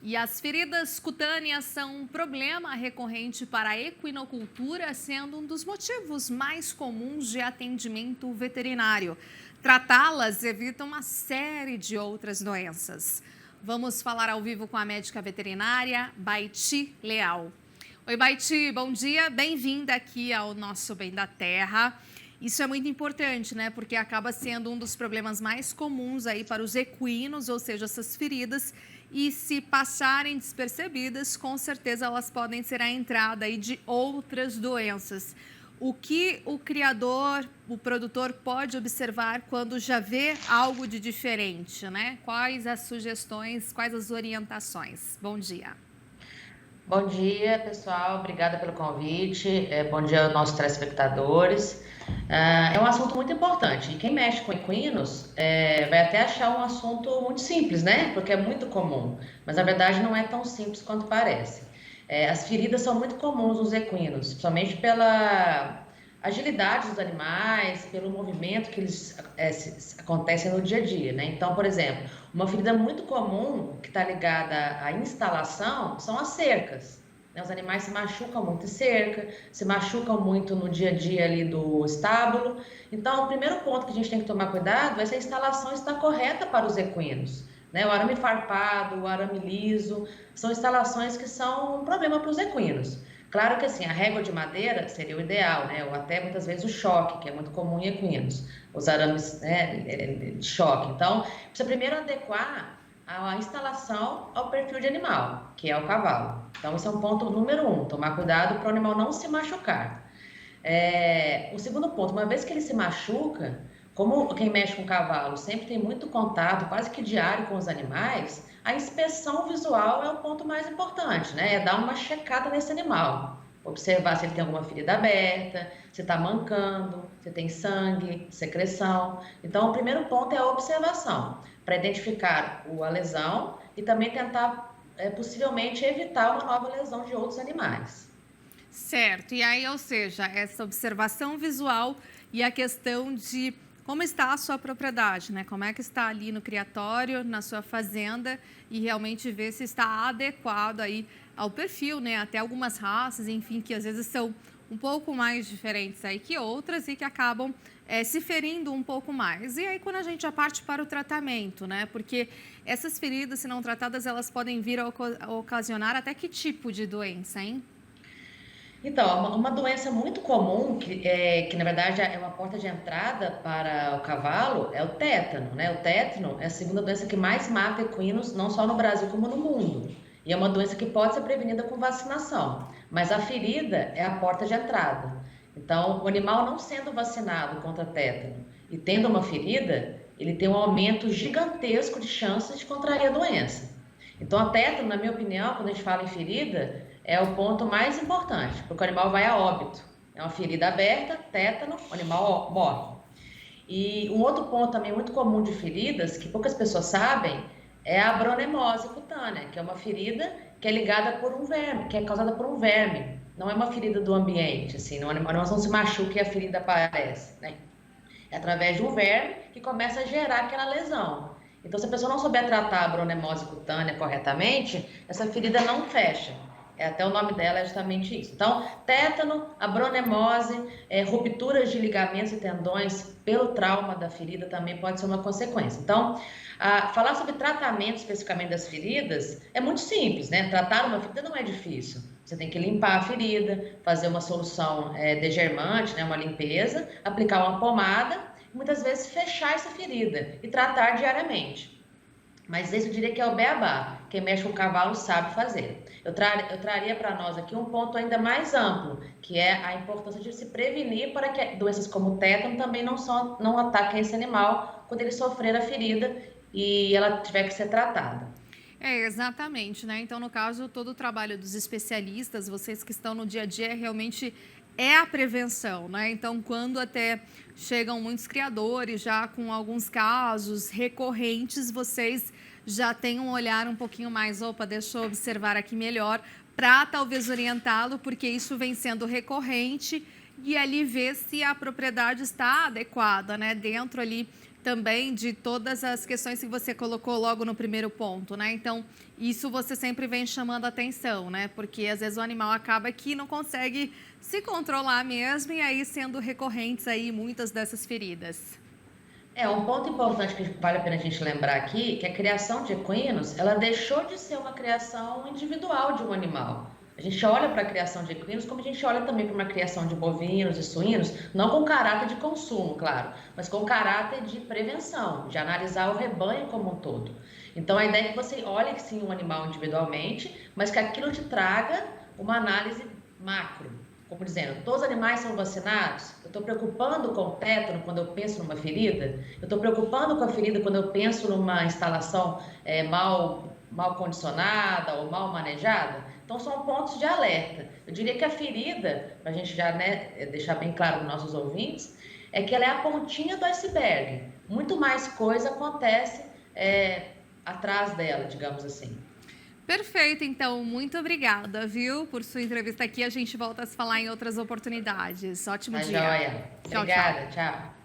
E as feridas cutâneas são um problema recorrente para a equinocultura, sendo um dos motivos mais comuns de atendimento veterinário. Tratá-las evita uma série de outras doenças. Vamos falar ao vivo com a médica veterinária Baiti Leal. Oi, Baiti, bom dia, bem-vinda aqui ao nosso Bem da Terra. Isso é muito importante, né? Porque acaba sendo um dos problemas mais comuns aí para os equinos, ou seja, essas feridas. E se passarem despercebidas, com certeza elas podem ser a entrada aí de outras doenças. O que o criador, o produtor pode observar quando já vê algo de diferente, né? Quais as sugestões, quais as orientações? Bom dia. Bom dia, pessoal. Obrigada pelo convite. Bom dia aos nossos telespectadores. É um assunto muito importante. E quem mexe com equinos vai até achar um assunto muito simples, né? Porque é muito comum. Mas, na verdade, não é tão simples quanto parece. As feridas são muito comuns nos equinos, principalmente pela agilidade dos animais, pelo movimento que eles acontecem no dia a dia, né? Então, por exemplo, uma ferida muito comum que está ligada à instalação são as cercas. Né? Os animais se machucam muito em cerca, se machucam muito no dia a dia ali do estábulo. Então, o primeiro ponto que a gente tem que tomar cuidado é se a instalação está correta para os equinos. Né? O arame farpado, o arame liso, são instalações que são um problema para os equinos. Claro que assim, a régua de madeira seria o ideal, né? Ou até muitas vezes o choque, que é muito comum em equinos, os arames, né, de choque. Então, precisa primeiro adequar a instalação ao perfil de animal, que é o cavalo. Então, esse é um ponto número 1, tomar cuidado para o animal não se machucar. O segundo ponto, uma vez que ele se machuca, como quem mexe com o cavalo sempre tem muito contato, quase que diário com os animais, a inspeção visual é o ponto mais importante, né? É dar uma checada nesse animal. Observar se ele tem alguma ferida aberta, se está mancando, se tem sangue, secreção. Então, o primeiro ponto é a observação, para identificar a lesão e também tentar, possivelmente, evitar uma nova lesão de outros animais. Certo, e aí, ou seja, essa observação visual e a questão de como está a sua propriedade, né? Como é que está ali no criatório, na sua fazenda e realmente ver se está adequado aí ao perfil, né? Até algumas raças, enfim, que às vezes são um pouco mais diferentes aí que outras e que acabam se ferindo um pouco mais. E aí quando a gente já parte para o tratamento, né? Porque essas feridas, se não tratadas, elas podem vir a ocasionar até que tipo de doença, hein? Então, uma doença muito comum, que na verdade é uma porta de entrada para o cavalo, é o tétano, né? O tétano é a segunda doença que mais mata equinos, não só no Brasil como no mundo. E é uma doença que pode ser prevenida com vacinação, mas a ferida é a porta de entrada. Então, o animal não sendo vacinado contra tétano e tendo uma ferida, ele tem um aumento gigantesco de chances de contrair a doença. Então, a tétano, na minha opinião, quando a gente fala em ferida, é o ponto mais importante, porque o animal vai a óbito. É uma ferida aberta, tétano, o animal morre. E um outro ponto também muito comum de feridas, que poucas pessoas sabem, é a abronemose cutânea, que é uma ferida que é ligada por um verme, que é causada por um verme. Não é uma ferida do ambiente, assim, o animal não se machuca e a ferida aparece, né? É através de um verme que começa a gerar aquela lesão. Então, se a pessoa não souber tratar a abronemose cutânea corretamente, essa ferida não fecha. Até o nome dela é justamente isso. Então, tétano, abronemose, rupturas de ligamentos e tendões pelo trauma da ferida também pode ser uma consequência. Então, falar sobre tratamento especificamente das feridas é muito simples, né? Tratar uma ferida não é difícil. Você tem que limpar a ferida, fazer uma solução degermante, né? Uma limpeza, aplicar uma pomada e muitas vezes fechar essa ferida e tratar diariamente. Mas esse eu diria que é o beabá. Quem mexe com o cavalo sabe fazer. Eu traria para nós aqui um ponto ainda mais amplo, que é a importância de se prevenir para que doenças como o tétano também não ataquem esse animal quando ele sofrer a ferida e ela tiver que ser tratada. Exatamente, né? Então, no caso, todo o trabalho dos especialistas, vocês que estão no dia a dia, realmente é a prevenção, né? Então, quando até chegam muitos criadores já com alguns casos recorrentes, vocês já têm um olhar um pouquinho mais, opa, deixa eu observar aqui melhor, para talvez orientá-lo, porque isso vem sendo recorrente e ali ver se a propriedade está adequada, né? Dentro ali também de todas as questões que você colocou logo no primeiro ponto, né? Então, isso você sempre vem chamando a atenção, né? Porque às vezes o animal acaba que não consegue se controlar mesmo e aí sendo recorrentes aí muitas dessas feridas. Um ponto importante que vale a pena a gente lembrar aqui, que a criação de equinos, ela deixou de ser uma criação individual de um animal. A gente olha para a criação de equinos como a gente olha também para uma criação de bovinos e suínos, não com caráter de consumo, claro, mas com caráter de prevenção, de analisar o rebanho como um todo. Então, a ideia é que você olhe sim um animal individualmente, mas que aquilo te traga uma análise macro. Como dizendo, todos os animais são vacinados? Eu estou preocupando com o tétano quando eu penso numa ferida? Eu estou preocupando com a ferida quando eu penso numa instalação mal condicionada ou mal manejada? Então, são pontos de alerta. Eu diria que a ferida, para a gente já deixar bem claro para os nossos ouvintes, é que ela é a pontinha do iceberg. Muito mais coisa acontece atrás dela, digamos assim. Perfeito, então, muito obrigada, viu, por sua entrevista aqui. A gente volta a se falar em outras oportunidades. Ótimo Tá dia. joia. Tchau, Obrigada, tchau. tchau.